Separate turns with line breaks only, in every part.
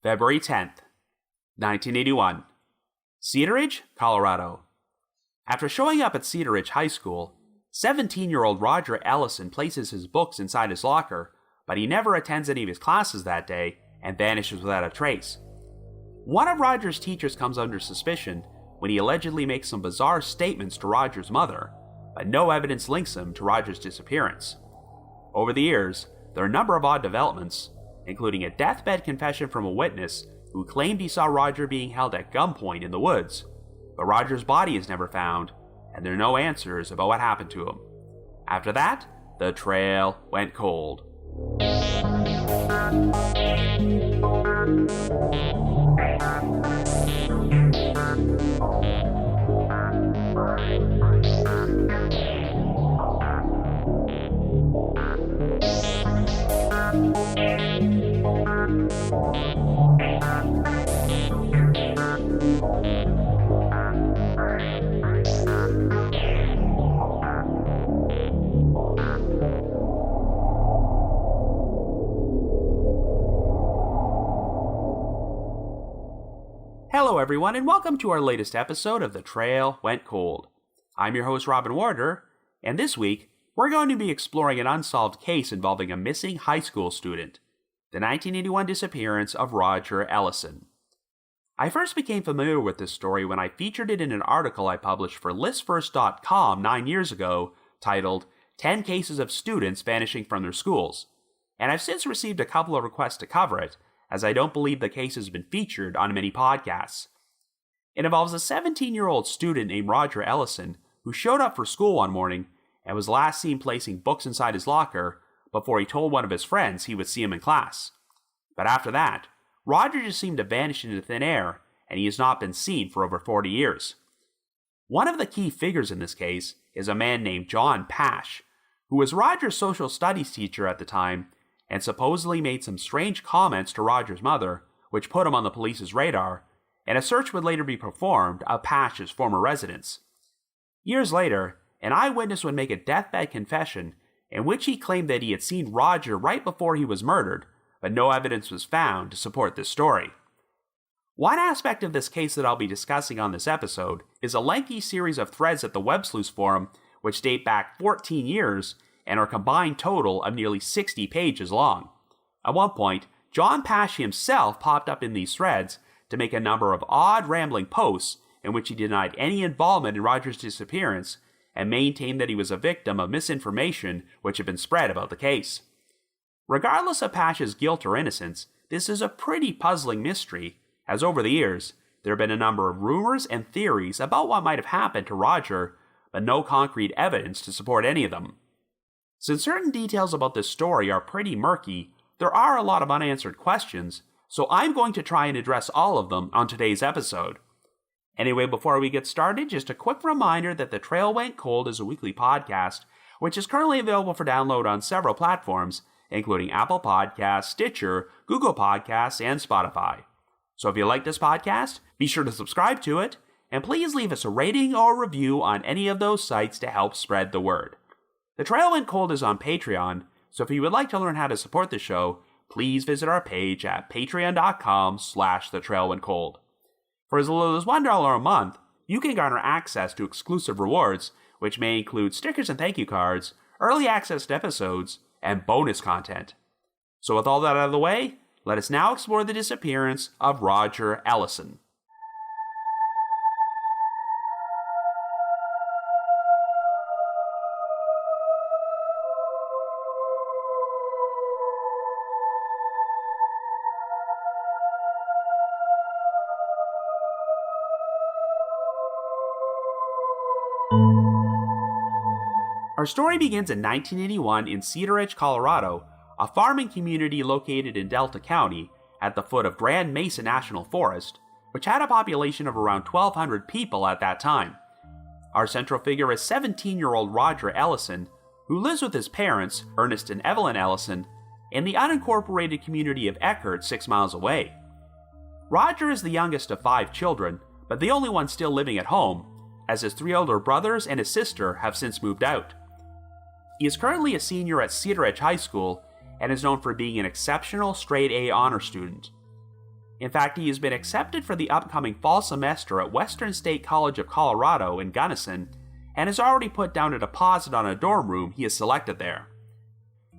February 10th, 1981. Cedaredge, Colorado. After showing up at Cedaredge High School, 17-year-old Roger Ellison places his books inside his locker, but he never attends any of his classes that day and vanishes without a trace. One of Roger's teachers comes under suspicion when he allegedly makes some bizarre statements to Roger's mother, but no evidence links him to Roger's disappearance. Over the years, there are a number of odd developments, including a deathbed confession from a witness who claimed he saw Roger being held at gunpoint in the woods, but Roger's body is never found, and there are no answers about what happened to him. After that, the trail went cold. Hello everyone, and welcome to our latest episode of The Trail Went Cold. I'm your host Robin Warder, and this week we're going to be exploring an unsolved case involving a missing high school student, the 1981 disappearance of Roger Ellison. I first became familiar with this story when I featured it in an article I published for listfirst.com 9 years ago titled 10 Cases of Students Vanishing from Their Schools, and I've since received a couple of requests to cover it, as I don't believe the case has been featured on many podcasts. It involves a 17-year-old student named Roger Ellison who showed up for school one morning and was last seen placing books inside his locker before he told one of his friends he would see him in class. But after that, Roger just seemed to vanish into thin air, and he has not been seen for over 40 years. One of the key figures in this case is a man named John Pash, who was Roger's social studies teacher at the time and supposedly made some strange comments to Roger's mother, which put him on the police's radar, and a search would later be performed of Pash's former residence. Years later, an eyewitness would make a deathbed confession in which he claimed that he had seen Roger right before he was murdered, but no evidence was found to support this story. One aspect of this case that I'll be discussing on this episode is a lengthy series of threads at the Web Sleuths forum which date back 14 years and are a combined total of nearly 60 pages long. At one point, John Pash himself popped up in these threads to make a number of odd rambling posts in which he denied any involvement in Roger's disappearance and maintained that he was a victim of misinformation which had been spread about the case. Regardless of Pash's guilt or innocence, this is a pretty puzzling mystery, as over the years, there have been a number of rumors and theories about what might have happened to Roger, but no concrete evidence to support any of them. Since certain details about this story are pretty murky, there are a lot of unanswered questions, so I'm going to try and address all of them on today's episode. Anyway, before we get started, just a quick reminder that The Trail Went Cold is a weekly podcast, which is currently available for download on several platforms, including Apple Podcasts, Stitcher, Google Podcasts, and Spotify. So if you like this podcast, be sure to subscribe to it, and please leave us a rating or review on any of those sites to help spread the word. The Trail Went Cold is on Patreon, so if you would like to learn how to support the show, please visit our page at patreon.com/thetrailwentcold. For as little as $1 a month, you can garner access to exclusive rewards, which may include stickers and thank you cards, early access to episodes, and bonus content. So with all that out of the way, let us now explore the disappearance of Roger Ellison. Our story begins in 1981 in Cedaredge, Colorado, a farming community located in Delta County at the foot of Grand Mesa National Forest, which had a population of around 1,200 people at that time. Our central figure is 17-year-old Roger Ellison, who lives with his parents, Ernest and Evelyn Ellison, in the unincorporated community of Eckerd, 6 miles away. Roger is the youngest of 5 children, but the only one still living at home, as his 3 older brothers and his sister have since moved out. He is currently a senior at Cedaredge High School and is known for being an exceptional straight-A honor student. In fact, he has been accepted for the upcoming fall semester at Western State College of Colorado in Gunnison, and has already put down a deposit on a dorm room he has selected there.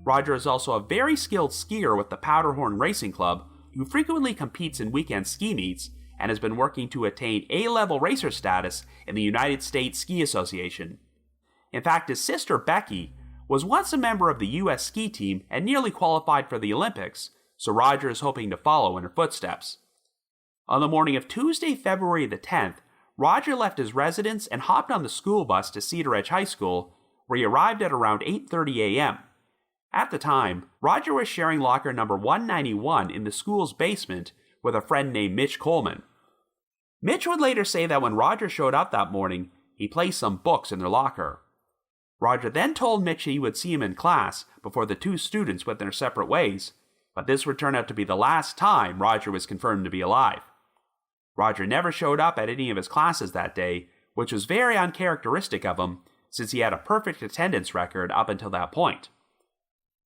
Roger is also a very skilled skier with the Powderhorn Racing Club, who frequently competes in weekend ski meets, and has been working to attain A-level racer status in the United States Ski Association. In fact, his sister Becky was once a member of the U.S. ski team and nearly qualified for the Olympics, so Roger is hoping to follow in her footsteps. On the morning of Tuesday, February the 10th, Roger left his residence and hopped on the school bus to Cedaredge High School, where he arrived at around 8:30 a.m. At the time, Roger was sharing locker number 191 in the school's basement with a friend named Mitch Coleman. Mitch would later say that when Roger showed up that morning, he placed some books in their locker. Roger then told Mitch he would see him in class before the two students went their separate ways, but this would turn out to be the last time Roger was confirmed to be alive. Roger never showed up at any of his classes that day, which was very uncharacteristic of him, since he had a perfect attendance record up until that point.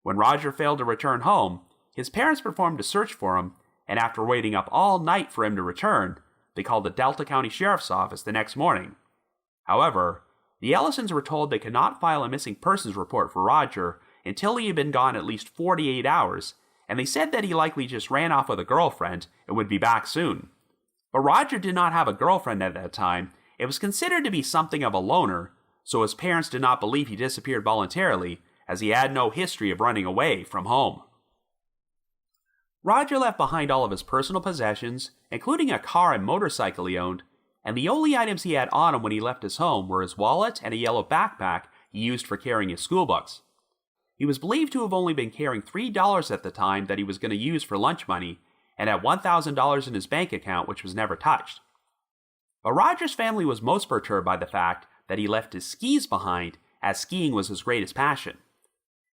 When Roger failed to return home, his parents performed a search for him, and after waiting up all night for him to return, they called the Delta County Sheriff's Office the next morning. However, the Ellisons were told they could not file a missing persons report for Roger until he had been gone at least 48 hours, and they said that he likely just ran off with a girlfriend and would be back soon. But Roger did not have a girlfriend at that time. It was considered to be something of a loner, so his parents did not believe he disappeared voluntarily, as he had no history of running away from home. Roger left behind all of his personal possessions, including a car and motorcycle he owned, and the only items he had on him when he left his home were his wallet and a yellow backpack he used for carrying his school books. He was believed to have only been carrying $3 at the time that he was going to use for lunch money, and had $1,000 in his bank account which was never touched. But Roger's family was most perturbed by the fact that he left his skis behind, as skiing was his greatest passion.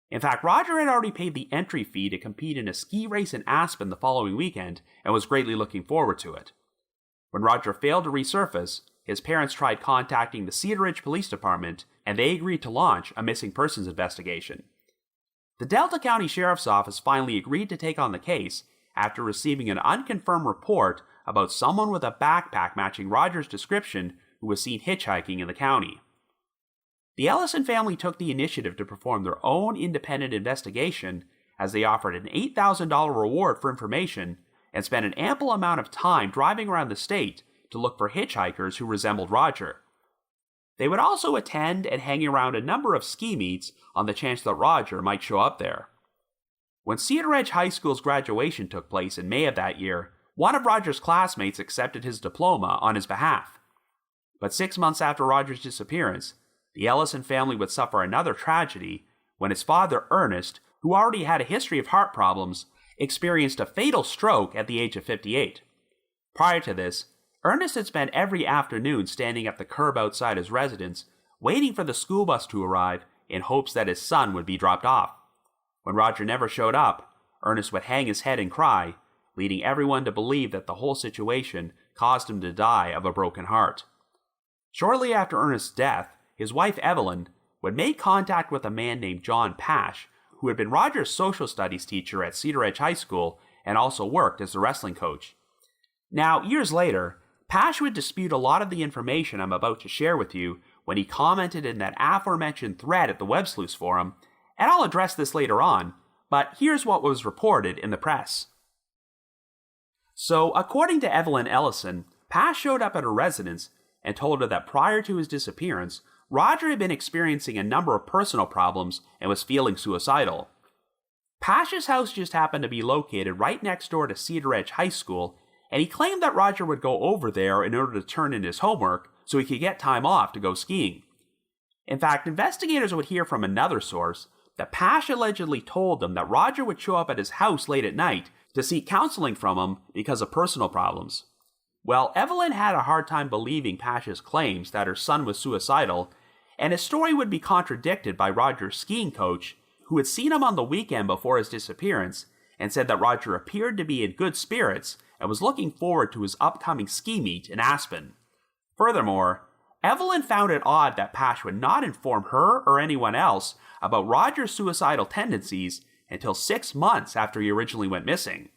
In fact, Roger had already paid the entry fee to compete in a ski race in Aspen the following weekend, and was greatly looking forward to it. When Roger failed to resurface, his parents tried contacting the Cedaredge Police Department, and they agreed to launch a missing persons investigation. The Delta County Sheriff's Office finally agreed to take on the case after receiving an unconfirmed report about someone with a backpack matching Roger's description who was seen hitchhiking in the county. The Ellison family took the initiative to perform their own independent investigation, as they offered an $8,000 reward for information and spent an ample amount of time driving around the state to look for hitchhikers who resembled Roger. They would also attend and hang around a number of ski meets on the chance that Roger might show up there. When Cedaredge High School's graduation took place in May of that year, one of Roger's classmates accepted his diploma on his behalf. But 6 months after Roger's disappearance, the Ellison family would suffer another tragedy when his father, Ernest, who already had a history of heart problems, experienced a fatal stroke at the age of 58. Prior to this, Ernest had spent every afternoon standing at the curb outside his residence, waiting for the school bus to arrive in hopes that his son would be dropped off. When Roger never showed up, Ernest would hang his head and cry, leading everyone to believe that the whole situation caused him to die of a broken heart. Shortly after Ernest's death, his wife Evelyn would make contact with a man named John Pash, who had been Roger's social studies teacher at Cedaredge High School and also worked as a wrestling coach. Now, years later, Pash would dispute a lot of the information I'm about to share with you when he commented in that aforementioned thread at the Web Sleuths forum, and I'll address this later on, but here's what was reported in the press. So, according to Evelyn Ellison, Pash showed up at her residence and told her that prior to his disappearance, Roger had been experiencing a number of personal problems and was feeling suicidal. Pash's house just happened to be located right next door to Cedaredge High School, and he claimed that Roger would go over there in order to turn in his homework so he could get time off to go skiing. In fact, investigators would hear from another source that Pash allegedly told them that Roger would show up at his house late at night to seek counseling from him because of personal problems. Well, Evelyn had a hard time believing Pash's claims that her son was suicidal, and his story would be contradicted by Roger's skiing coach, who had seen him on the weekend before his disappearance and said that Roger appeared to be in good spirits and was looking forward to his upcoming ski meet in Aspen. Furthermore, Evelyn found it odd that Pash would not inform her or anyone else about Roger's suicidal tendencies until 6 months after he originally went missing.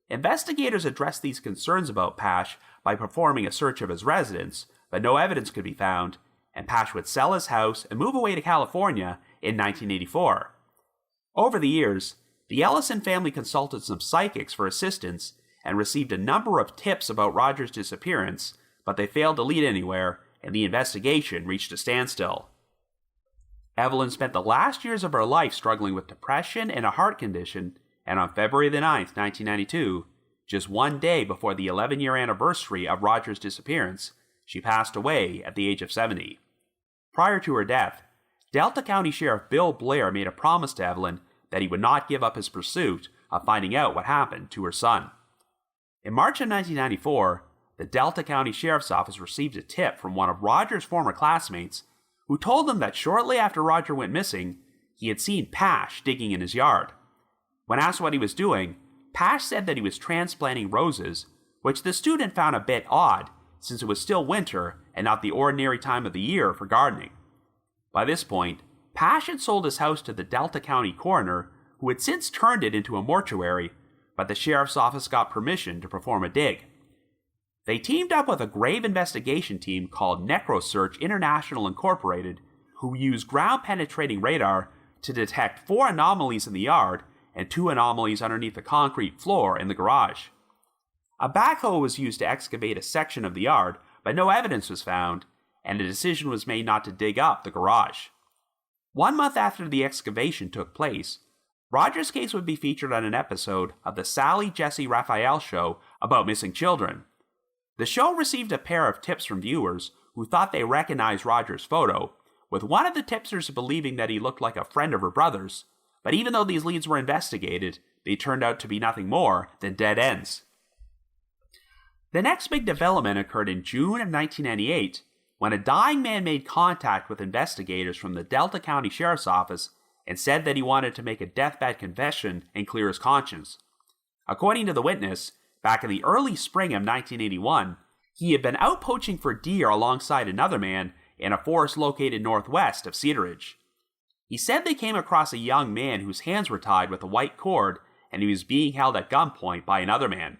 Investigators addressed these concerns about Pash by performing a search of his residence, but no evidence could be found, and Pash would sell his house and move away to California in 1984. Over the years, the Ellison family consulted some psychics for assistance and received a number of tips about Roger's disappearance, but they failed to lead anywhere, and the investigation reached a standstill. Evelyn spent the last years of her life struggling with depression and a heart condition, and on February 9, 1992, just one day before the 11-year anniversary of Roger's disappearance, she passed away at the age of 70. Prior to her death, Delta County Sheriff Bill Blair made a promise to Evelyn that he would not give up his pursuit of finding out what happened to her son. In March of 1994, the Delta County Sheriff's Office received a tip from one of Roger's former classmates who told them that shortly after Roger went missing, he had seen Pash digging in his yard. When asked what he was doing, Pash said that he was transplanting roses, which the student found a bit odd since it was still winter and not the ordinary time of the year for gardening. By this point, Pash had sold his house to the Delta County coroner, who had since turned it into a mortuary, but the sheriff's office got permission to perform a dig. They teamed up with a grave investigation team called NecroSearch International Incorporated, who used ground-penetrating radar to detect 4 anomalies in the yard and 2 anomalies underneath the concrete floor in the garage. A backhoe was used to excavate a section of the yard, but no evidence was found, and a decision was made not to dig up the garage. 1 month after the excavation took place, Roger's case would be featured on an episode of the Sally Jesse Raphael show about missing children. The show received a pair of tips from viewers who thought they recognized Roger's photo, with one of the tipsters believing that he looked like a friend of her brother's, but even though these leads were investigated, they turned out to be nothing more than dead ends. The next big development occurred in June of 1998, when a dying man made contact with investigators from the Delta County Sheriff's Office and said that he wanted to make a deathbed confession and clear his conscience. According to the witness, back in the early spring of 1981, he had been out poaching for deer alongside another man in a forest located northwest of Cedaredge. He said they came across a young man whose hands were tied with a white cord and he was being held at gunpoint by another man.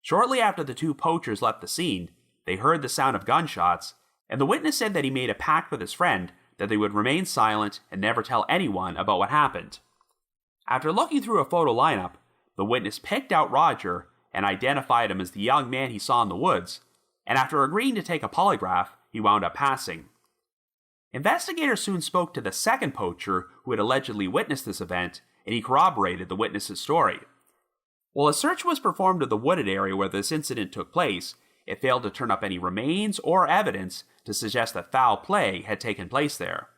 Shortly after the 2 poachers left the scene, they heard the sound of gunshots, and the witness said that he made a pact with his friend that they would remain silent and never tell anyone about what happened. After looking through a photo lineup, the witness picked out Roger and identified him as the young man he saw in the woods, and after agreeing to take a polygraph, he wound up passing. Investigators soon spoke to the second poacher who had allegedly witnessed this event, and he corroborated the witness's story. While a search was performed of the wooded area where this incident took place, it failed to turn up any remains or evidence to suggest that foul play had taken place there.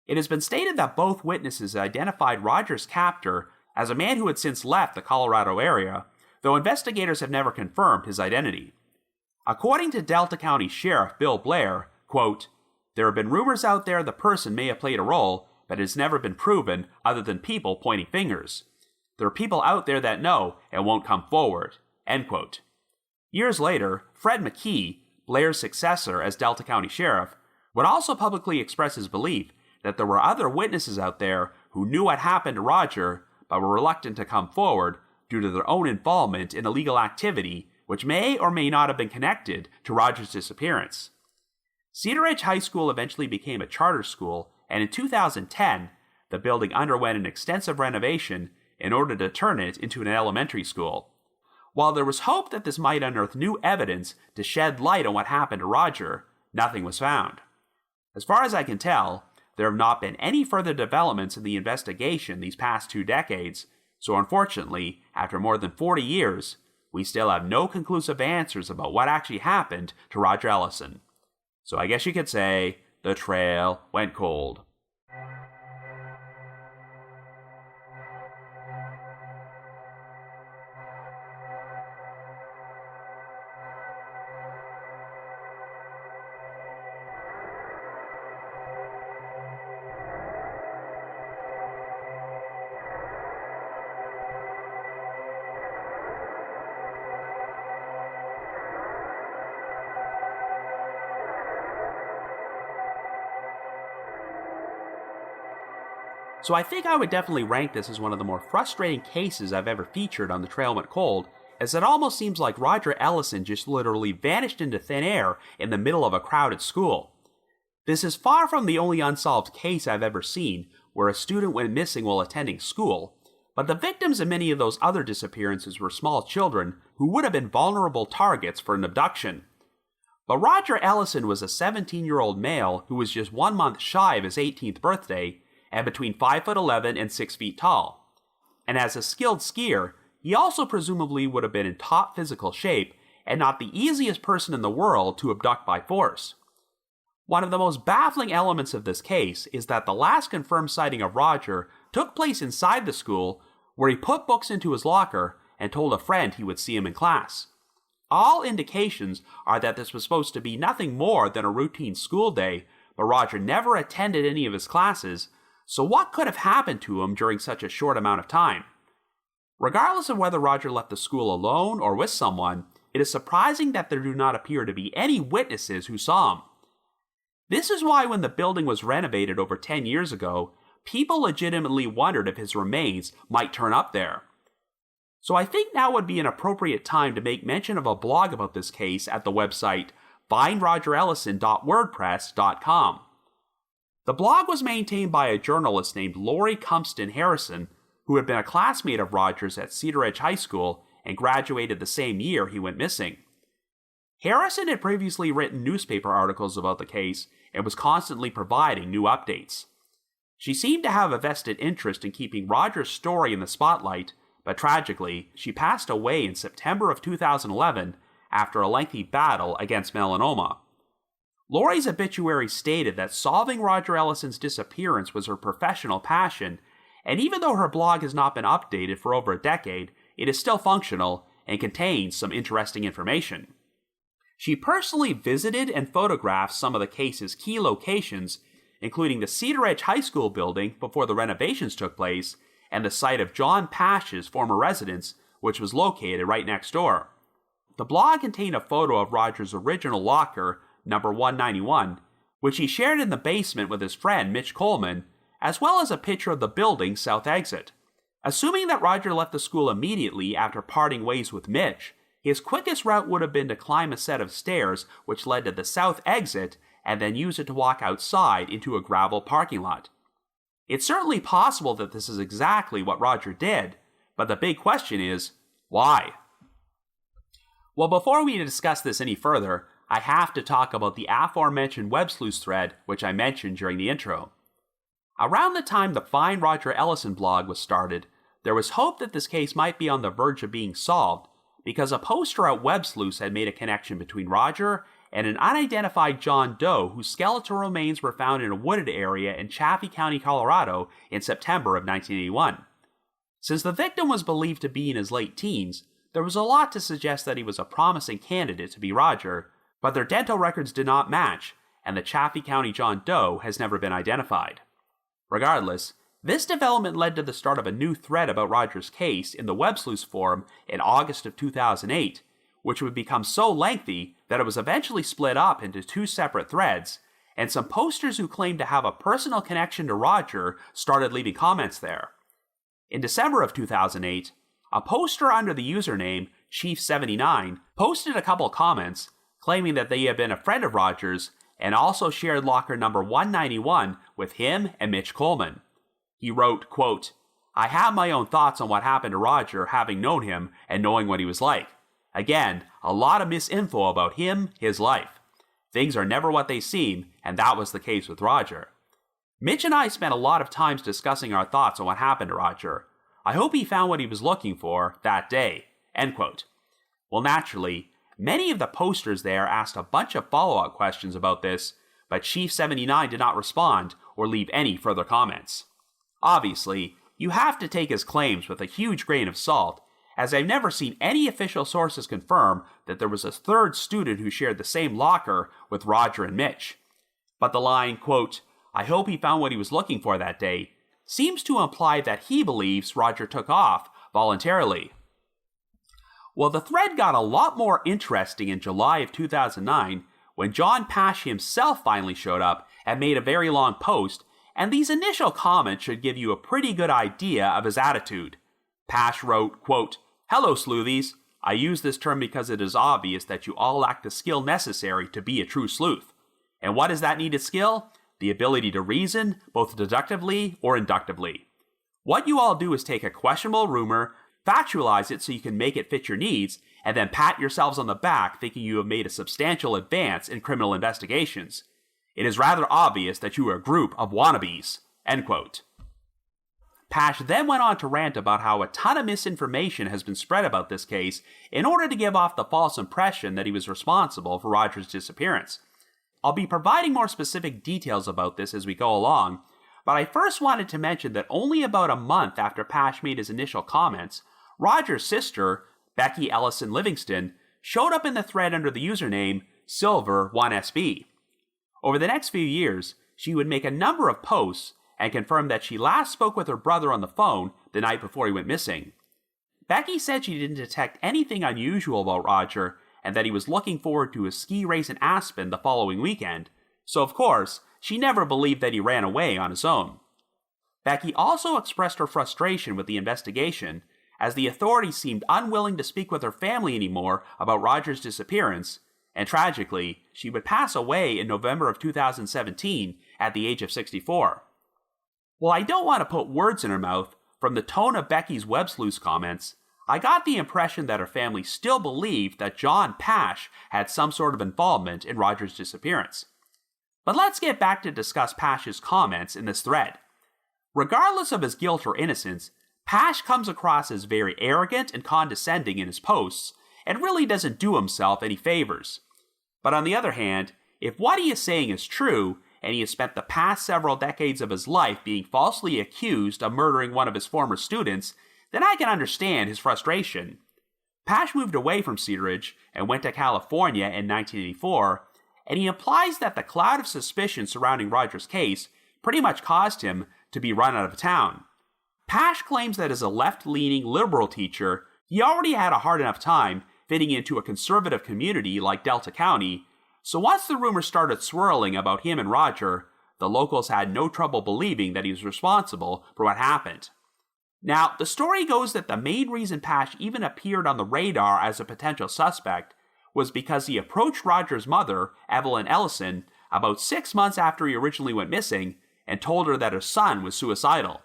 It has been stated that both witnesses identified Roger's captor as a man who had since left the Colorado area, though investigators have never confirmed his identity. According to Delta County Sheriff Bill Blair, quote, "There have been rumors out there the person may have played a role, but it has never been proven other than people pointing fingers. There are people out there that know and won't come forward." End quote. Years later, Fred McKee, Blair's successor as Delta County Sheriff, would also publicly express his belief that there were other witnesses out there who knew what happened to Roger but were reluctant to come forward due to their own involvement in illegal activity which may or may not have been connected to Roger's disappearance. Cedaredge High School eventually became a charter school, and in 2010, the building underwent an extensive renovation in order to turn it into an elementary school. While there was hope that this might unearth new evidence to shed light on what happened to Roger, nothing was found. As far as I can tell, there have not been any further developments in the investigation these past 2 decades, so unfortunately, after more than 40 years, we still have no conclusive answers about what actually happened to Roger Ellison. So I guess you could say, the trail went cold. So I think I would definitely rank this as one of the more frustrating cases I've ever featured on The Trail Went Cold, as it almost seems like Roger Ellison just literally vanished into thin air in the middle of a crowded school. This is far from the only unsolved case I've ever seen where a student went missing while attending school, but the victims in many of those other disappearances were small children who would have been vulnerable targets for an abduction. But Roger Ellison was a 17-year-old male who was just 1 month shy of his 18th birthday and between 5'11" and 6 feet tall. And as a skilled skier, he also presumably would have been in top physical shape and not the easiest person in the world to abduct by force. One of the most baffling elements of this case is that the last confirmed sighting of Roger took place inside the school, where he put books into his locker and told a friend he would see him in class. All indications are that this was supposed to be nothing more than a routine school day, but Roger never attended any of his classes, so what could have happened to him during such a short amount of time? Regardless of whether Roger left the school alone or with someone, it is surprising that there do not appear to be any witnesses who saw him. This is why when the building was renovated over 10 years ago, people legitimately wondered if his remains might turn up there. So I think now would be an appropriate time to make mention of a blog about this case at the website findrogerellison.wordpress.com. The blog was maintained by a journalist named Lori Cumpston Harrison, who had been a classmate of Roger's at Cedaredge High School and graduated the same year he went missing. Harrison had previously written newspaper articles about the case and was constantly providing new updates. She seemed to have a vested interest in keeping Roger's story in the spotlight, but tragically, she passed away in September of 2011 after a lengthy battle against melanoma. Lori's obituary stated that solving Roger Ellison's disappearance was her professional passion, and even though her blog has not been updated for over a decade, it is still functional and contains some interesting information. She personally visited and photographed some of the case's key locations, including the Cedaredge High School building before the renovations took place, and the site of John Pash's former residence, which was located right next door. The blog contained a photo of Roger's original locker, number 191, which he shared in the basement with his friend Mitch Coleman, as well as a picture of the building's south exit. Assuming that Roger left the school immediately after parting ways with Mitch, his quickest route would have been to climb a set of stairs which led to the south exit and then use it to walk outside into a gravel parking lot. It's certainly possible that this is exactly what Roger did, but the big question is, why? Well, before we discuss this any further, I have to talk about the aforementioned web sleuth thread which I mentioned during the intro. Around the time the Find Roger Ellison blog was started, there was hope that this case might be on the verge of being solved because a poster at Web Sleuths had made a connection between Roger and an unidentified John Doe whose skeletal remains were found in a wooded area in Chaffee County, Colorado in September of 1981. Since the victim was believed to be in his late teens, there was a lot to suggest that he was a promising candidate to be Roger, but their dental records did not match, and the Chaffee County John Doe has never been identified. Regardless, this development led to the start of a new thread about Roger's case in the Web Sleuths forum in August of 2008, which would become so lengthy that it was eventually split up into two separate threads, and some posters who claimed to have a personal connection to Roger started leaving comments there. In December of 2008, a poster under the username Chief79 posted a couple comments claiming that they had been a friend of Roger's and also shared locker number 191 with him and Mitch Coleman. He wrote, quote, "I have my own thoughts on what happened to Roger having known him and knowing what he was like. Again, a lot of misinfo about him, his life. Things are never what they seem, and that was the case with Roger. Mitch and I spent a lot of times discussing our thoughts on what happened to Roger. I hope he found what he was looking for that day." End quote. Well, naturally, many of the posters there asked a bunch of follow-up questions about this, but Chief79 did not respond or leave any further comments. Obviously, you have to take his claims with a huge grain of salt, as I've never seen any official sources confirm that there was a third student who shared the same locker with Roger and Mitch. But the line, quote, "I hope he found what he was looking for that day," seems to imply that he believes Roger took off voluntarily. Well, the thread got a lot more interesting in July of 2009 when John Pash himself finally showed up and made a very long post, and these initial comments should give you a pretty good idea of his attitude. Pash wrote, quote, "Hello, sleuthies. I use this term because it is obvious that you all lack the skill necessary to be a true sleuth. And what is that needed skill? The ability to reason, both deductively or inductively. What you all do is take a questionable rumor, factualize it so you can make it fit your needs, and then pat yourselves on the back thinking you have made a substantial advance in criminal investigations. It is rather obvious that you are a group of wannabes." End quote. Pash then went on to rant about how a ton of misinformation has been spread about this case in order to give off the false impression that he was responsible for Roger's disappearance. I'll be providing more specific details about this as we go along, but I first wanted to mention that only about a month after Pash made his initial comments, Roger's sister, Becky Ellison Livingston, showed up in the thread under the username Silver1SB. Over the next few years, she would make a number of posts and confirm that she last spoke with her brother on the phone the night before he went missing. Becky said she didn't detect anything unusual about Roger and that he was looking forward to a ski race in Aspen the following weekend, so of course, she never believed that he ran away on his own. Becky also expressed her frustration with the investigation, as the authorities seemed unwilling to speak with her family anymore about Roger's disappearance, and tragically, she would pass away in November of 2017 at the age of 64. While I don't want to put words in her mouth, from the tone of Becky's web sleuth's comments, I got the impression that her family still believed that John Pash had some sort of involvement in Roger's disappearance. But let's get back to discuss Pash's comments in this thread. Regardless of his guilt or innocence, Pash comes across as very arrogant and condescending in his posts, and really doesn't do himself any favors. But on the other hand, if what he is saying is true, and he has spent the past several decades of his life being falsely accused of murdering one of his former students, then I can understand his frustration. Pash moved away from Cedaredge and went to California in 1984, and he implies that the cloud of suspicion surrounding Roger's case pretty much caused him to be run out of town. Pash claims that as a left-leaning liberal teacher, he already had a hard enough time fitting into a conservative community like Delta County, so once the rumors started swirling about him and Roger, the locals had no trouble believing that he was responsible for what happened. Now, the story goes that the main reason Pash even appeared on the radar as a potential suspect was because he approached Roger's mother, Evelyn Ellison, about 6 months after he originally went missing, and told her that her son was suicidal.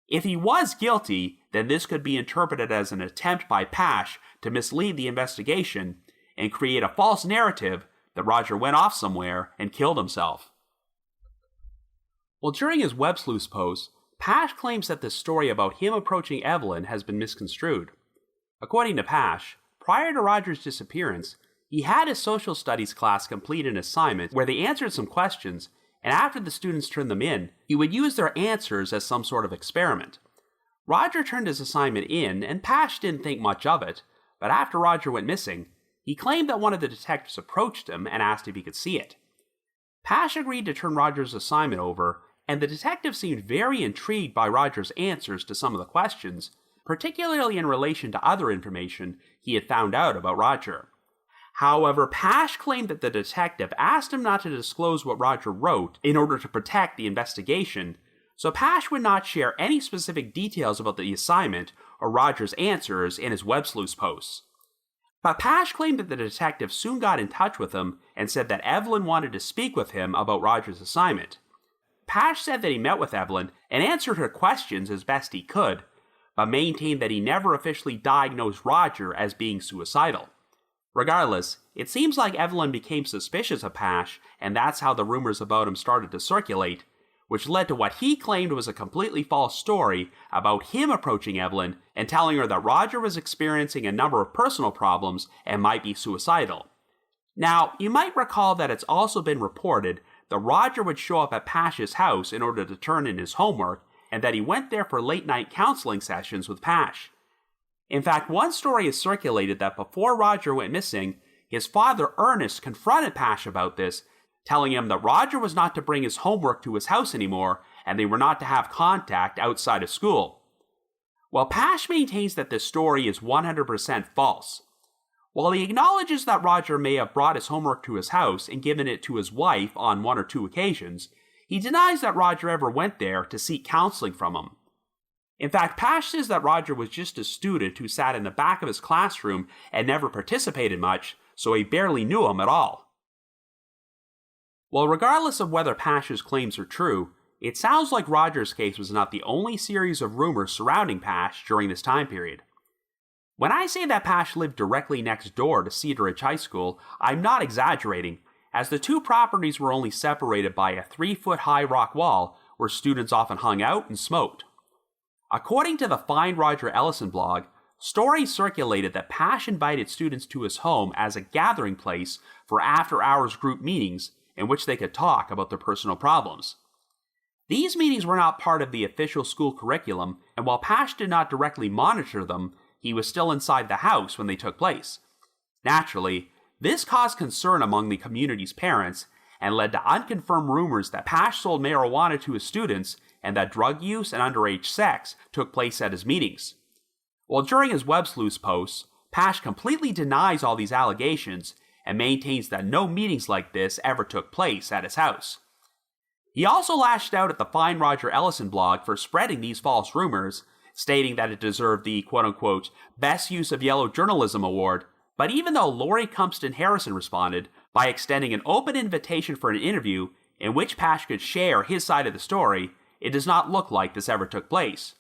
If he was guilty, then this could be interpreted as an attempt by Pash to mislead the investigation and create a false narrative that Roger went off somewhere and killed himself. Well, during his web sleuth post, Pash claims that the story about him approaching Evelyn has been misconstrued. According to Pash, prior to Roger's disappearance, he had his social studies class complete an assignment where they answered some questions, and after the students turned them in, he would use their answers as some sort of experiment. Roger turned his assignment in, and Pash didn't think much of it, but after Roger went missing, he claimed that one of the detectives approached him and asked if he could see it. Pash agreed to turn Roger's assignment over, and the detective seemed very intrigued by Roger's answers to some of the questions, particularly in relation to other information he had found out about Roger. However, Pash claimed that the detective asked him not to disclose what Roger wrote in order to protect the investigation, so Pash would not share any specific details about the assignment or Roger's answers in his web sleuth posts. But Pash claimed that the detective soon got in touch with him and said that Evelyn wanted to speak with him about Roger's assignment. Pash said that he met with Evelyn and answered her questions as best he could, but maintained that he never officially diagnosed Roger as being suicidal. Regardless, it seems like Evelyn became suspicious of Pash, and that's how the rumors about him started to circulate, which led to what he claimed was a completely false story about him approaching Evelyn and telling her that Roger was experiencing a number of personal problems and might be suicidal. Now, you might recall that it's also been reported that Roger would show up at Pash's house in order to turn in his homework, and that he went there for late-night counseling sessions with Pash. In fact, one story has circulated that before Roger went missing, his father Ernest confronted Pash about this, telling him that Roger was not to bring his homework to his house anymore, and they were not to have contact outside of school. Well, Pash maintains that this story is 100% false. While he acknowledges that Roger may have brought his homework to his house and given it to his wife on 1 or 2 occasions, He denies that Roger ever went there to seek counseling from him. In fact, Pash says that Roger was just a student who sat in the back of his classroom and never participated much, so he barely knew him at all. Well, regardless of whether Pash's claims are true, it sounds like Roger's case was not the only series of rumors surrounding Pash during this time period. When I say that Pash lived directly next door to Cedaredge High School, I'm not exaggerating, as the two properties were only separated by a 3-foot-high rock wall where students often hung out and smoked. According to the Find Roger Ellison blog, stories circulated that Pash invited students to his home as a gathering place for after-hours group meetings in which they could talk about their personal problems. These meetings were not part of the official school curriculum, and while Pash did not directly monitor them, he was still inside the house when they took place. Naturally, this caused concern among the community's parents and led to unconfirmed rumors that Pash sold marijuana to his students and that drug use and underage sex took place at his meetings. Well, during his web sleuth posts, Pash completely denies all these allegations and maintains that no meetings like this ever took place at his house. He also lashed out at the Find Roger Ellison blog for spreading these false rumors, stating that it deserved the quote-unquote Best Use of Yellow Journalism award, but even though Lori Cumpston Harrison responded by extending an open invitation for an interview in which Pash could share his side of the story, it does not look like this ever took place.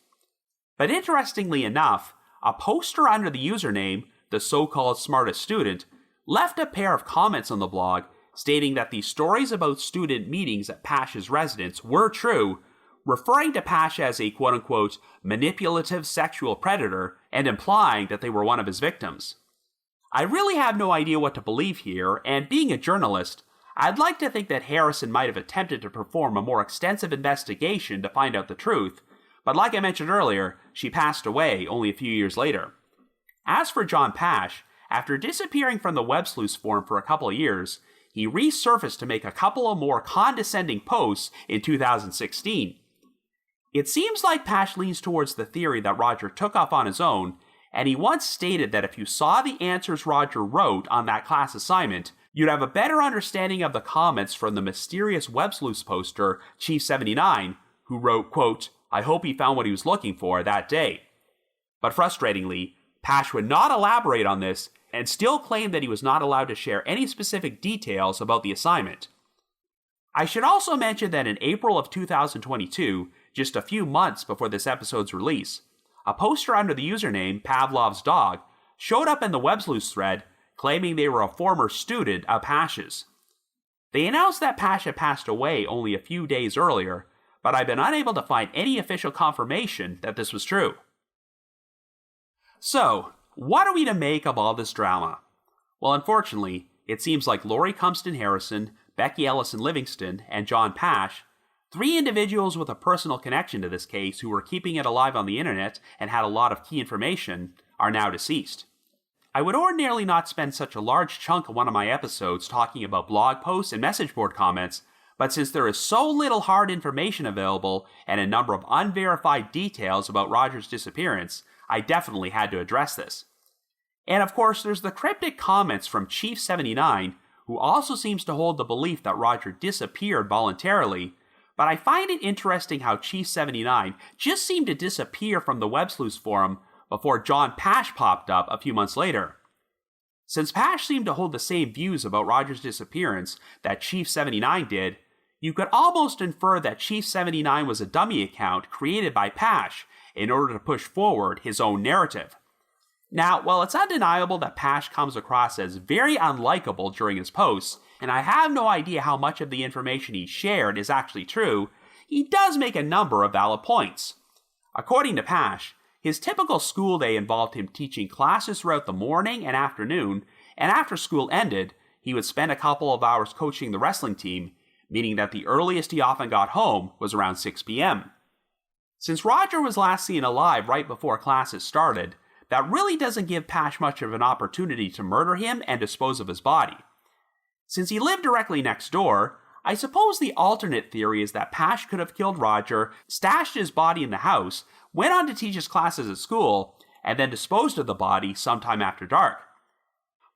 But interestingly enough, a poster under the username, the so-called smartest student, left a pair of comments on the blog stating that the stories about student meetings at Pash's residence were true, referring to Pash as a quote-unquote manipulative sexual predator and implying that they were one of his victims. I really have no idea what to believe here, and being a journalist, I'd like to think that Harrison might have attempted to perform a more extensive investigation to find out the truth, but like I mentioned earlier, she passed away only a few years later. As for John Pash, after disappearing from the web sleuth forum for a couple of years, he resurfaced to make a couple of more condescending posts in 2016. It seems like Pash leans towards the theory that Roger took off on his own, and he once stated that if you saw the answers Roger wrote on that class assignment, you'd have a better understanding of the comments from the mysterious web sleuth poster, Chief 79, who wrote, quote, I hope he found what he was looking for that day. But frustratingly, Pash would not elaborate on this and still claimed that he was not allowed to share any specific details about the assignment. I should also mention that in April of 2022, just a few months before this episode's release, a poster under the username Pavlov's Dog showed up in the web sleuth thread claiming they were a former student of Pash's. They announced that Pash had passed away only a few days earlier, but I've been unable to find any official confirmation that this was true. So, what are we to make of all this drama? Well, unfortunately, it seems like Lori Cumpston Harrison, Becky Ellison Livingston, and John Pash, three individuals with a personal connection to this case who were keeping it alive on the internet and had a lot of key information, are now deceased. I would ordinarily not spend such a large chunk of one of my episodes talking about blog posts and message board comments, but since there is so little hard information available and a number of unverified details about Roger's disappearance, I definitely had to address this. And of course, there's the cryptic comments from Chief 79, who also seems to hold the belief that Roger disappeared voluntarily, but I find it interesting how Chief 79 just seemed to disappear from the web sleuth forum before John Pash popped up a few months later. Since Pash seemed to hold the same views about Roger's disappearance that Chief 79 did, you could almost infer that Chief 79 was a dummy account created by Pash in order to push forward his own narrative. Now, while it's undeniable that Pash comes across as very unlikable during his posts, and I have no idea how much of the information he shared is actually true, he does make a number of valid points. According to Pash, his typical school day involved him teaching classes throughout the morning and afternoon, and after school ended, he would spend a couple of hours coaching the wrestling team, meaning that the earliest he often got home was around 6 p.m. Since Roger was last seen alive right before classes started, that really doesn't give Pash much of an opportunity to murder him and dispose of his body. Since he lived directly next door, I suppose the alternate theory is that Pash could have killed Roger, stashed his body in the house, went on to teach his classes at school, and then disposed of the body sometime after dark.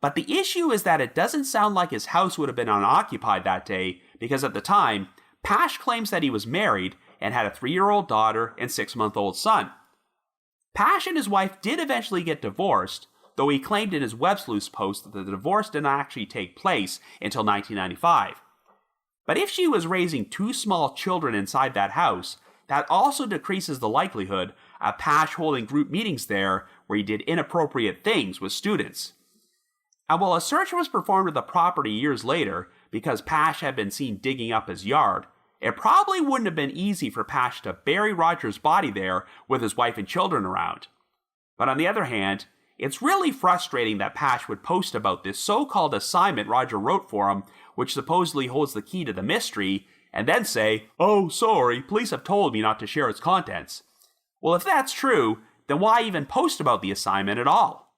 But the issue is that it doesn't sound like his house would have been unoccupied that day, because at the time, Pash claims that he was married and had a 3-year-old daughter and 6-month-old son. Pash and his wife did eventually get divorced, though he claimed in his web sleuth post that the divorce did not actually take place until 1995. But if she was raising 2 small children inside that house, that also decreases the likelihood of Pash holding group meetings there where he did inappropriate things with students. And while a search was performed of the property years later because Pash had been seen digging up his yard, it probably wouldn't have been easy for Pash to bury Roger's body there with his wife and children around. But on the other hand, it's really frustrating that Pash would post about this so-called assignment Roger wrote for him, which supposedly holds the key to the mystery, and then say, "Oh, sorry, police have told me not to share its contents." Well, if that's true, then why even post about the assignment at all?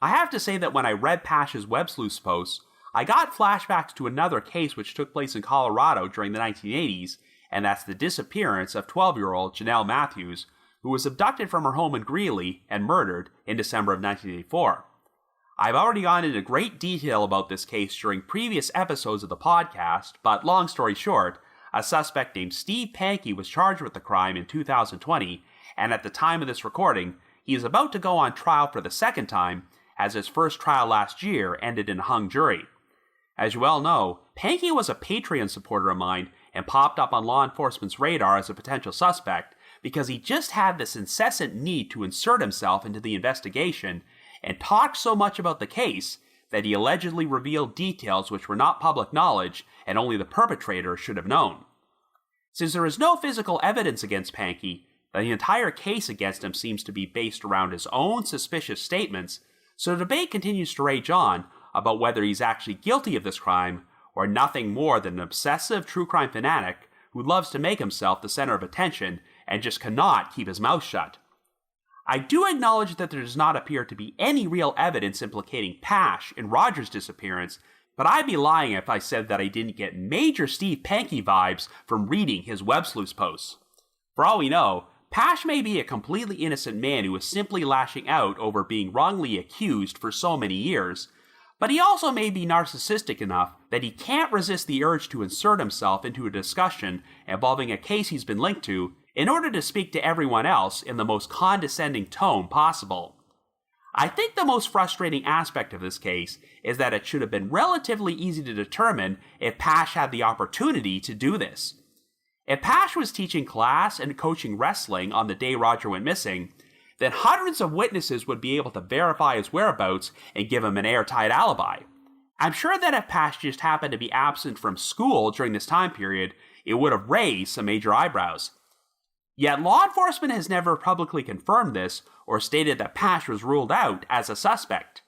I have to say that when I read Pash's web sleuth posts, I got flashbacks to another case which took place in Colorado during the 1980s, and that's the disappearance of 12-year-old Janelle Matthews, who was abducted from her home in Greeley and murdered in December of 1984. I've already gone into great detail about this case during previous episodes of the podcast, but long story short, a suspect named Steve Pankey was charged with the crime in 2020, and at the time of this recording, he is about to go on trial for the second time, as his first trial last year ended in a hung jury. As you well know, Pankey was a Patreon supporter of mine and popped up on law enforcement's radar as a potential suspect because he just had this incessant need to insert himself into the investigation and talked so much about the case that he allegedly revealed details which were not public knowledge and only the perpetrator should have known. Since there is no physical evidence against Pankey, the entire case against him seems to be based around his own suspicious statements, so the debate continues to rage on about whether he's actually guilty of this crime or nothing more than an obsessive true crime fanatic who loves to make himself the center of attention and just cannot keep his mouth shut. I do acknowledge that there does not appear to be any real evidence implicating Pash in Roger's disappearance, but I'd be lying if I said that I didn't get major Steve Pankey vibes from reading his web sleuth posts. For all we know, Pash may be a completely innocent man who is simply lashing out over being wrongly accused for so many years, but he also may be narcissistic enough that he can't resist the urge to insert himself into a discussion involving a case he's been linked to in order to speak to everyone else in the most condescending tone possible. I think the most frustrating aspect of this case is that it should have been relatively easy to determine if Pash had the opportunity to do this. If Pash was teaching class and coaching wrestling on the day Roger went missing, then hundreds of witnesses would be able to verify his whereabouts and give him an airtight alibi. I'm sure that if Pash just happened to be absent from school during this time period, it would have raised some major eyebrows. Yet law enforcement has never publicly confirmed this or stated that Pash was ruled out as a suspect.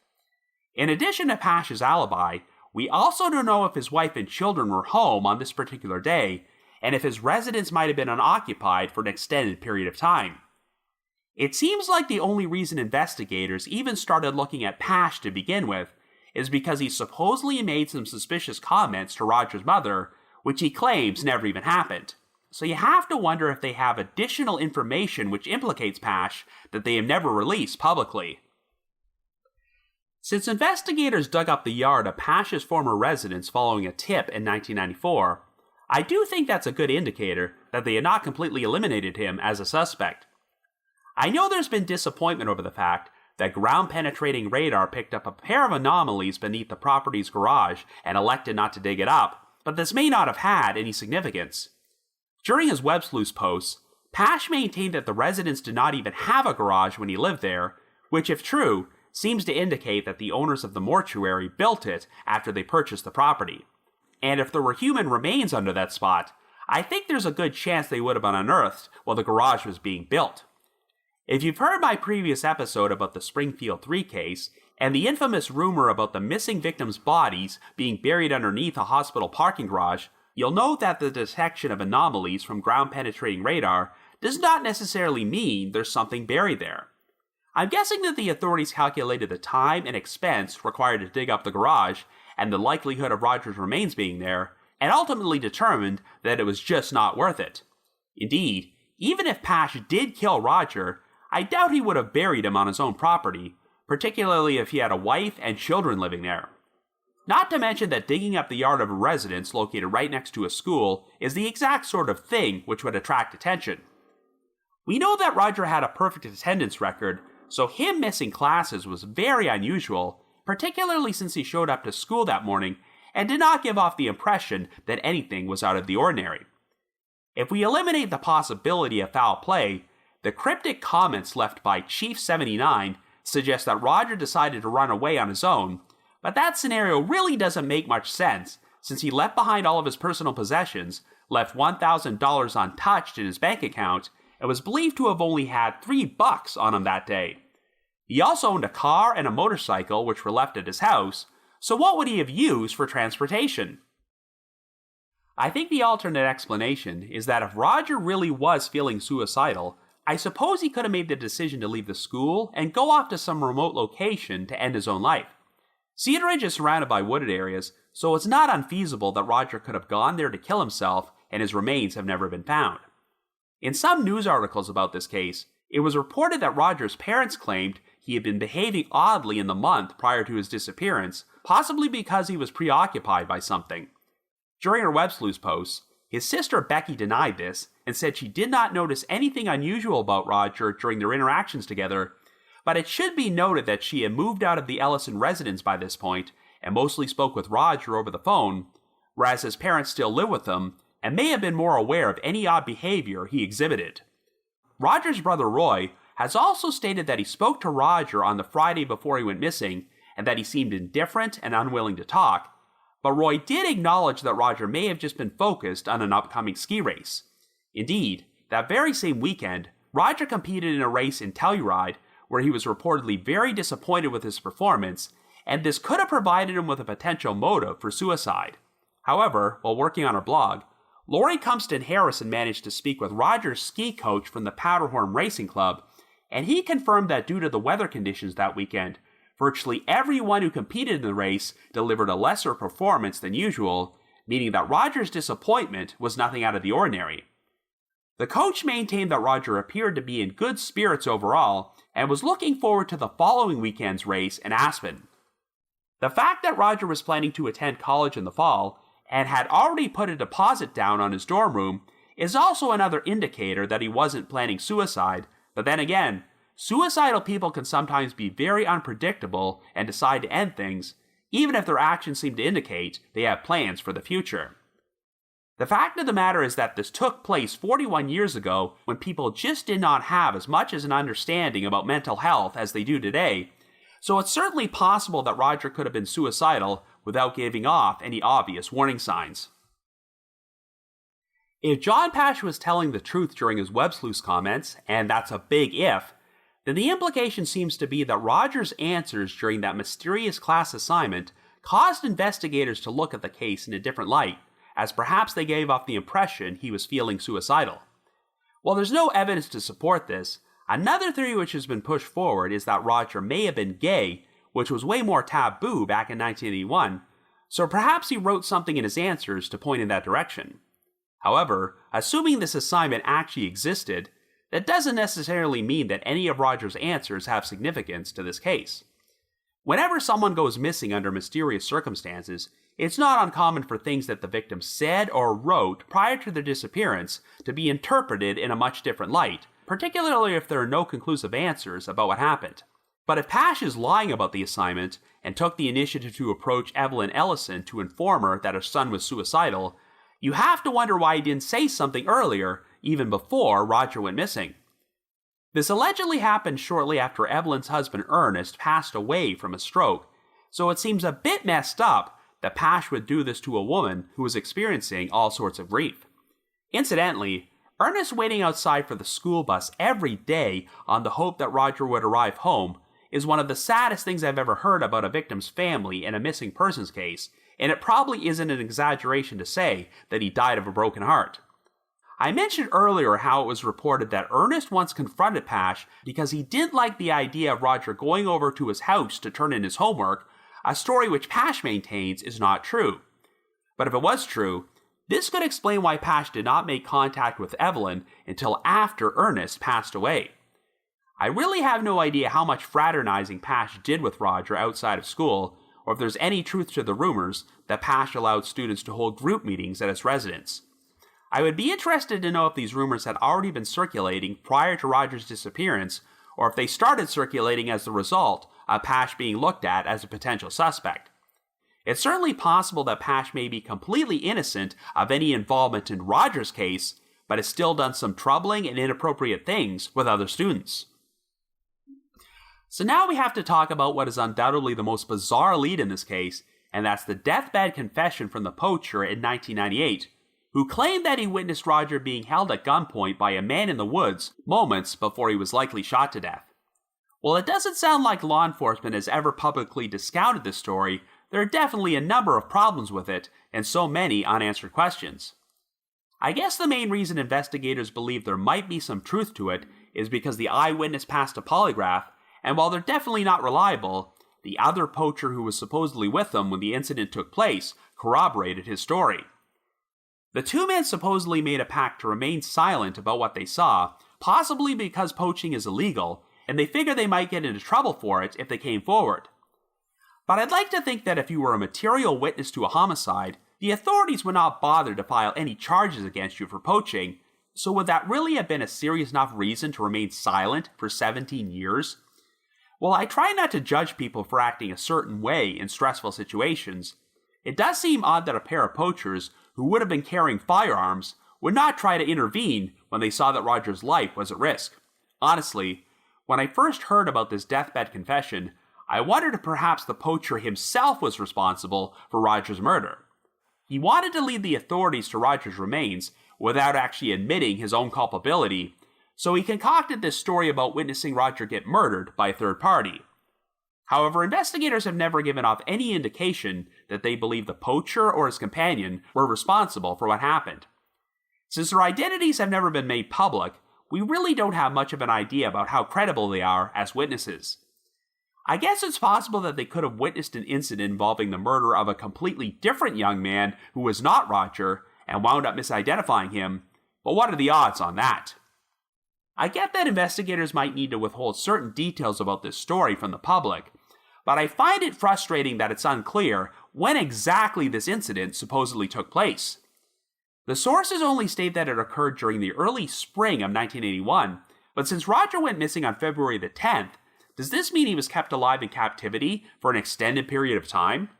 In addition to Pash's alibi, we also don't know if his wife and children were home on this particular day, and if his residence might have been unoccupied for an extended period of time. It seems like the only reason investigators even started looking at Pash to begin with is because he supposedly made some suspicious comments to Roger's mother, which he claims never even happened. So you have to wonder if they have additional information which implicates Pash that they have never released publicly. Since investigators dug up the yard of Pash's former residence following a tip in 1994, I do think that's a good indicator that they had not completely eliminated him as a suspect. I know there's been disappointment over the fact that ground-penetrating radar picked up a pair of anomalies beneath the property's garage and elected not to dig it up, but this may not have had any significance. During his web sleuth posts, Pash maintained that the residence did not even have a garage when he lived there, which, if true, seems to indicate that the owners of the mortuary built it after they purchased the property. And if there were human remains under that spot, I think there's a good chance they would have been unearthed while the garage was being built. If you've heard my previous episode about the Springfield 3 case, and the infamous rumor about the missing victims' bodies being buried underneath a hospital parking garage, you'll note that the detection of anomalies from ground-penetrating radar does not necessarily mean there's something buried there. I'm guessing that the authorities calculated the time and expense required to dig up the garage and the likelihood of Roger's remains being there, and ultimately determined that it was just not worth it. Indeed, even if Pash did kill Roger, I doubt he would have buried him on his own property, particularly if he had a wife and children living there. Not to mention that digging up the yard of a residence located right next to a school is the exact sort of thing which would attract attention. We know that Roger had a perfect attendance record, so him missing classes was very unusual, particularly since he showed up to school that morning and did not give off the impression that anything was out of the ordinary. If we eliminate the possibility of foul play, the cryptic comments left by Chief 79 suggest that Roger decided to run away on his own, but that scenario really doesn't make much sense since he left behind all of his personal possessions, left $1,000 untouched in his bank account, and was believed to have only had $3 on him that day. He also owned a car and a motorcycle which were left at his house, so what would he have used for transportation? I think the alternate explanation is that if Roger really was feeling suicidal, I suppose he could have made the decision to leave the school and go off to some remote location to end his own life. Cedaredge is surrounded by wooded areas, so it's not unfeasible that Roger could have gone there to kill himself and his remains have never been found. In some news articles about this case, it was reported that Roger's parents claimed he had been behaving oddly in the month prior to his disappearance, possibly because he was preoccupied by something. During her web sleuth posts, his sister Becky denied this and said she did not notice anything unusual about Roger during their interactions together, but it should be noted that she had moved out of the Ellison residence by this point and mostly spoke with Roger over the phone, whereas his parents still live with him and may have been more aware of any odd behavior he exhibited. Roger's brother Roy has also stated that he spoke to Roger on the Friday before he went missing and that he seemed indifferent and unwilling to talk, but Roy did acknowledge that Roger may have just been focused on an upcoming ski race. Indeed, that very same weekend, Roger competed in a race in Telluride where he was reportedly very disappointed with his performance, and this could have provided him with a potential motive for suicide. However, while working on her blog, Lori Cumston Harrison managed to speak with Roger's ski coach from the Powderhorn Racing Club, and he confirmed that due to the weather conditions that weekend, virtually everyone who competed in the race delivered a lesser performance than usual, meaning that Roger's disappointment was nothing out of the ordinary. The coach maintained that Roger appeared to be in good spirits overall and was looking forward to the following weekend's race in Aspen. The fact that Roger was planning to attend college in the fall and had already put a deposit down on his dorm room is also another indicator that he wasn't planning suicide, but then again, suicidal people can sometimes be very unpredictable and decide to end things, even if their actions seem to indicate they have plans for the future. The fact of the matter is that this took place 41 years ago when people just did not have as much as an understanding about mental health as they do today, so it's certainly possible that Roger could have been suicidal without giving off any obvious warning signs. If John Pash was telling the truth during his web sleuth comments, and that's a big if, then the implication seems to be that Roger's answers during that mysterious class assignment caused investigators to look at the case in a different light, as perhaps they gave off the impression he was feeling suicidal. While there's no evidence to support this, another theory which has been pushed forward is that Roger may have been gay, which was way more taboo back in 1981, so perhaps he wrote something in his answers to point in that direction. However, assuming this assignment actually existed, that doesn't necessarily mean that any of Roger's answers have significance to this case. Whenever someone goes missing under mysterious circumstances, it's not uncommon for things that the victim said or wrote prior to their disappearance to be interpreted in a much different light, particularly if there are no conclusive answers about what happened. But if Pash is lying about the assignment and took the initiative to approach Evelyn Ellison to inform her that her son was suicidal, you have to wonder why he didn't say something earlier, even before Roger went missing. This allegedly happened shortly after Evelyn's husband Ernest passed away from a stroke, so it seems a bit messed up that Pash would do this to a woman who was experiencing all sorts of grief. Incidentally, Ernest waiting outside for the school bus every day on the hope that Roger would arrive home is one of the saddest things I've ever heard about a victim's family in a missing persons case, and it probably isn't an exaggeration to say that he died of a broken heart. I mentioned earlier how it was reported that Ernest once confronted Pash because he didn't like the idea of Roger going over to his house to turn in his homework, a story which Pash maintains is not true. But if it was true, this could explain why Pash did not make contact with Evelyn until after Ernest passed away. I really have no idea how much fraternizing Pash did with Roger outside of school, or if there's any truth to the rumors that Pash allowed students to hold group meetings at his residence. I would be interested to know if these rumors had already been circulating prior to Roger's disappearance, or if they started circulating as the result of Pash being looked at as a potential suspect. It's certainly possible that Pash may be completely innocent of any involvement in Roger's case, but has still done some troubling and inappropriate things with other students. So now we have to talk about what is undoubtedly the most bizarre lead in this case, and that's the deathbed confession from the poacher in 1998, who claimed that he witnessed Roger being held at gunpoint by a man in the woods moments before he was likely shot to death. While it doesn't sound like law enforcement has ever publicly discounted this story, there are definitely a number of problems with it, and so many unanswered questions. I guess the main reason investigators believe there might be some truth to it is because the eyewitness passed a polygraph, and while they're definitely not reliable, the other poacher who was supposedly with them when the incident took place corroborated his story. The two men supposedly made a pact to remain silent about what they saw, possibly because poaching is illegal, and they figured they might get into trouble for it if they came forward. But I'd like to think that if you were a material witness to a homicide, the authorities would not bother to file any charges against you for poaching, so would that really have been a serious enough reason to remain silent for 17 years? While I try not to judge people for acting a certain way in stressful situations, it does seem odd that a pair of poachers who would have been carrying firearms would not try to intervene when they saw that Roger's life was at risk. Honestly, when I first heard about this deathbed confession, I wondered if perhaps the poacher himself was responsible for Roger's murder. He wanted to lead the authorities to Roger's remains without actually admitting his own culpability, so he concocted this story about witnessing Roger get murdered by a third party. However, investigators have never given off any indication that they believe the poacher or his companion were responsible for what happened. Since their identities have never been made public, we really don't have much of an idea about how credible they are as witnesses. I guess it's possible that they could have witnessed an incident involving the murder of a completely different young man who was not Roger and wound up misidentifying him, but what are the odds on that? I get that investigators might need to withhold certain details about this story from the public, but I find it frustrating that it's unclear when exactly this incident supposedly took place. The sources only state that it occurred during the early spring of 1981, but since Roger went missing on February the 10th, does this mean he was kept alive in captivity for an extended period of time?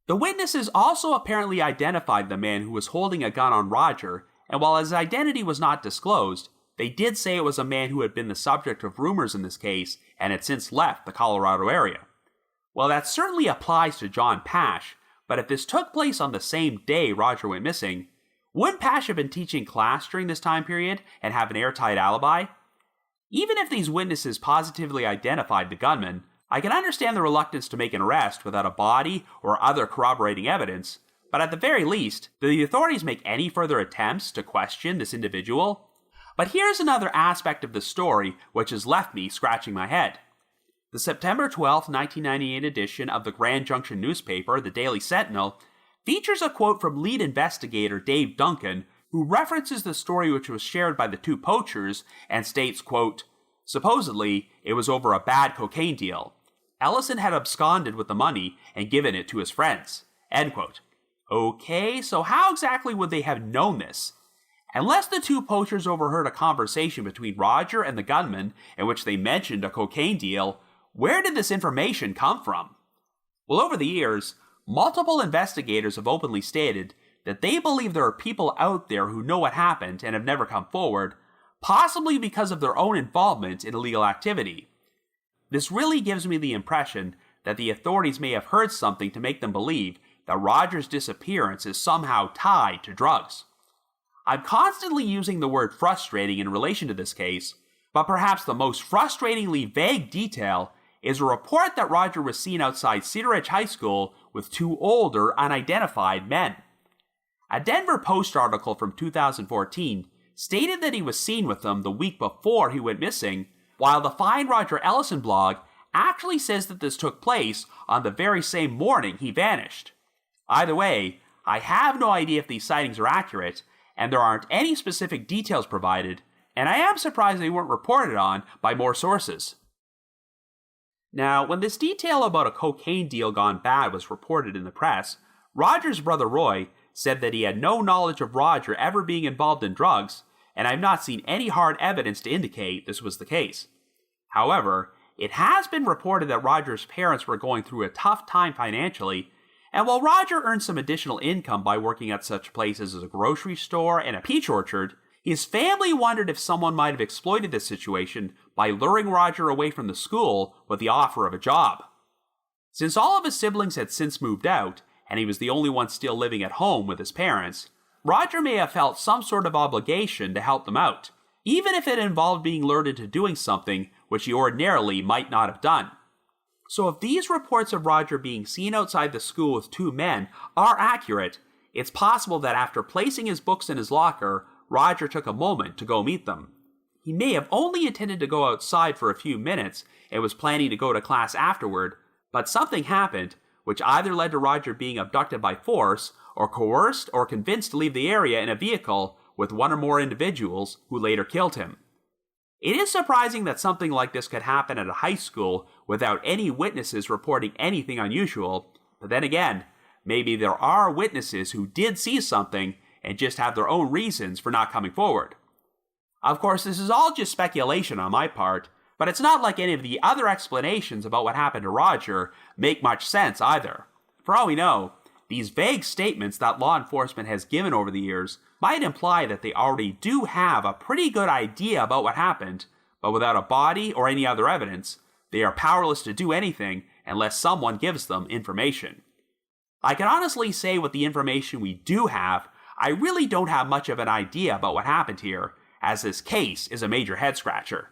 The witnesses also apparently identified the man who was holding a gun on Roger, and while his identity was not disclosed, they did say it was a man who had been the subject of rumors in this case and had since left the Colorado area. Well, that certainly applies to John Pash, but if this took place on the same day Roger went missing, wouldn't Pash have been teaching class during this time period and have an airtight alibi? Even if these witnesses positively identified the gunman, I can understand the reluctance to make an arrest without a body or other corroborating evidence, but at the very least, do the authorities make any further attempts to question this individual? But here's another aspect of the story which has left me scratching my head. The September 12, 1998 edition of the Grand Junction newspaper, the Daily Sentinel, features a quote from lead investigator Dave Duncan, who references the story which was shared by the two poachers and states, quote, "Supposedly, it was over a bad cocaine deal. Ellison had absconded with the money and given it to his friends." End quote. Okay, so how exactly would they have known this? Unless the two poachers overheard a conversation between Roger and the gunman in which they mentioned a cocaine deal, where did this information come from? Well, over the years, multiple investigators have openly stated that they believe there are people out there who know what happened and have never come forward, possibly because of their own involvement in illegal activity. This really gives me the impression that the authorities may have heard something to make them believe that Roger's disappearance is somehow tied to drugs. I'm constantly using the word frustrating in relation to this case, but perhaps the most frustratingly vague detail is a report that Roger was seen outside Cedaredge High School with two older, unidentified men. A Denver Post article from 2014 stated that he was seen with them the week before he went missing, while the Find Roger Ellison blog actually says that this took place on the very same morning he vanished. Either way, I have no idea if these sightings are accurate, and there aren't any specific details provided, and I am surprised they weren't reported on by more sources. Now, when this detail about a cocaine deal gone bad was reported in the press, Roger's brother Roy said that he had no knowledge of Roger ever being involved in drugs, and I've not seen any hard evidence to indicate this was the case. However, it has been reported that Roger's parents were going through a tough time financially, and while Roger earned some additional income by working at such places as a grocery store and a peach orchard, his family wondered if someone might have exploited this situation by luring Roger away from the school with the offer of a job. Since all of his siblings had since moved out, and he was the only one still living at home with his parents, Roger may have felt some sort of obligation to help them out, even if it involved being lured into doing something which he ordinarily might not have done. So if these reports of Roger being seen outside the school with two men are accurate, it's possible that after placing his books in his locker, Roger took a moment to go meet them. He may have only intended to go outside for a few minutes and was planning to go to class afterward, but something happened which either led to Roger being abducted by force, or coerced or convinced to leave the area in a vehicle with one or more individuals who later killed him. It is surprising that something like this could happen at a high school without any witnesses reporting anything unusual, but then again, maybe there are witnesses who did see something and just have their own reasons for not coming forward. Of course, this is all just speculation on my part, but it's not like any of the other explanations about what happened to Roger make much sense either. For all we know, these vague statements that law enforcement has given over the years might imply that they already do have a pretty good idea about what happened, but without a body or any other evidence, they are powerless to do anything unless someone gives them information. I can honestly say with the information we do have, I really don't have much of an idea about what happened here, as this case is a major head-scratcher.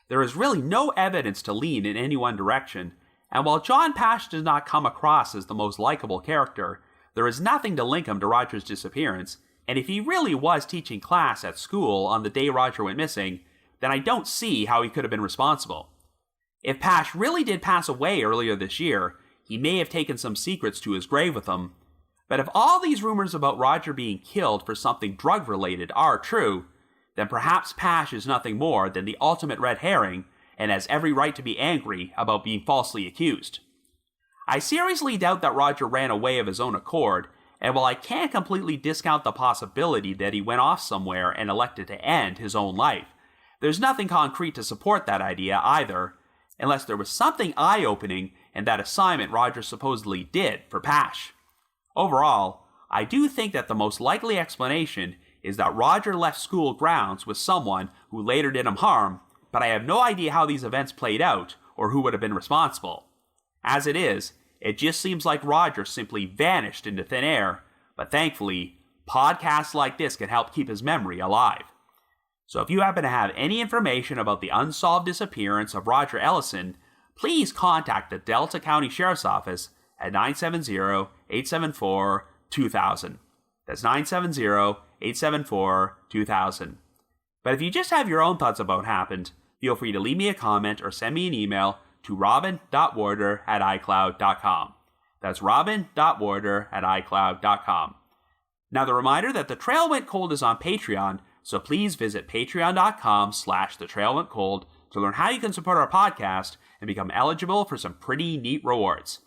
There is really no evidence to lean in any one direction, and while John Pash does not come across as the most likable character, there is nothing to link him to Roger's disappearance, and if he really was teaching class at school on the day Roger went missing, then I don't see how he could have been responsible. If Pash really did pass away earlier this year, he may have taken some secrets to his grave with him, but if all these rumors about Roger being killed for something drug-related are true, then perhaps Pash is nothing more than the ultimate red herring and has every right to be angry about being falsely accused. I seriously doubt that Roger ran away of his own accord, and while I can't completely discount the possibility that he went off somewhere and elected to end his own life, there's nothing concrete to support that idea either, unless there was something eye-opening in that assignment Roger supposedly did for Pash. Overall, I do think that the most likely explanation is that Roger left school grounds with someone who later did him harm, but I have no idea how these events played out or who would have been responsible. As it is, it just seems like Roger simply vanished into thin air, but thankfully, podcasts like this can help keep his memory alive. So if you happen to have any information about the unsolved disappearance of Roger Ellison, please contact the Delta County Sheriff's Office at 970-874-2000. That's 970-874-2000. But if you just have your own thoughts about what happened, feel free to leave me a comment or send me an email to robin.warder@icloud.com. That's robin.warder@icloud.com. Now the reminder that The Trail Went Cold is on Patreon, so please visit patreon.com/thetrailwentcold to learn how you can support our podcast and become eligible for some pretty neat rewards.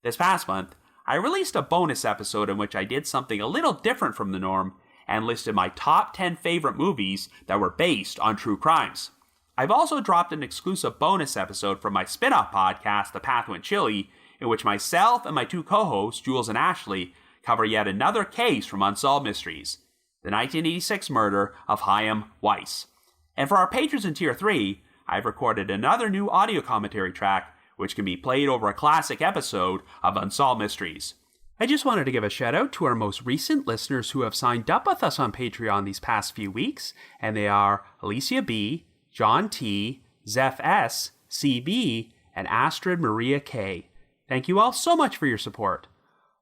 This past month, I released a bonus episode in which I did something a little different from the norm and listed my top 10 favorite movies that were based on true crimes. I've also dropped an exclusive bonus episode from my spin-off podcast, The Path Went Chilly, in which myself and my two co-hosts, Jules and Ashley, cover yet another case from Unsolved Mysteries, the 1986 murder of Chaim Weiss. And for our patrons in Tier 3, I've recorded another new audio commentary track which can be played over a classic episode of Unsolved Mysteries. I just wanted to give a shout out to our most recent listeners who have signed up with us on Patreon these past few weeks, and they are Alicia B., John T., Zeph S., CB, and Astrid Maria K. Thank you all so much for your support.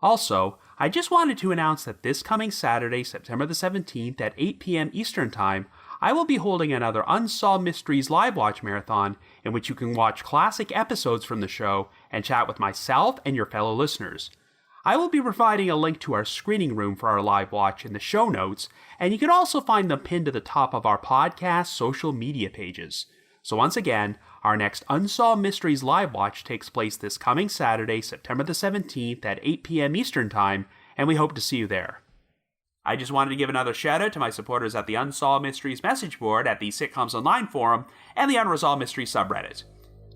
Also, I just wanted to announce that this coming Saturday, September the 17th at 8 p.m. Eastern Time, I will be holding another Unsolved Mysteries live watch marathon in which you can watch classic episodes from the show and chat with myself and your fellow listeners. I will be providing a link to our screening room for our live watch in the show notes, and you can also find them pinned to the top of our podcast social media pages. So once again, our next Unsolved Mysteries live watch takes place this coming Saturday, September the 17th at 8 p.m. Eastern Time, and we hope to see you there. I just wanted to give another shout out to my supporters at the Unsolved Mysteries message board at the Sitcoms Online forum and the Unresolved Mysteries subreddit.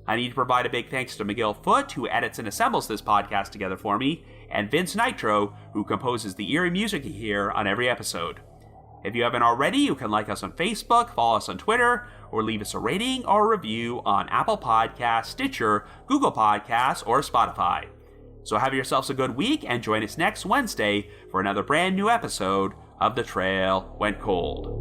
I need to provide a big thanks to McGill Foote, who edits and assembles this podcast together for me, and Vince Nitro, who composes the eerie music you hear on every episode. If you haven't already, you can like us on Facebook, follow us on Twitter, or leave us a rating or review on Apple Podcasts, Stitcher, Google Podcasts, or Spotify. So have yourselves a good week and join us next Wednesday for another brand new episode of The Trail Went Cold.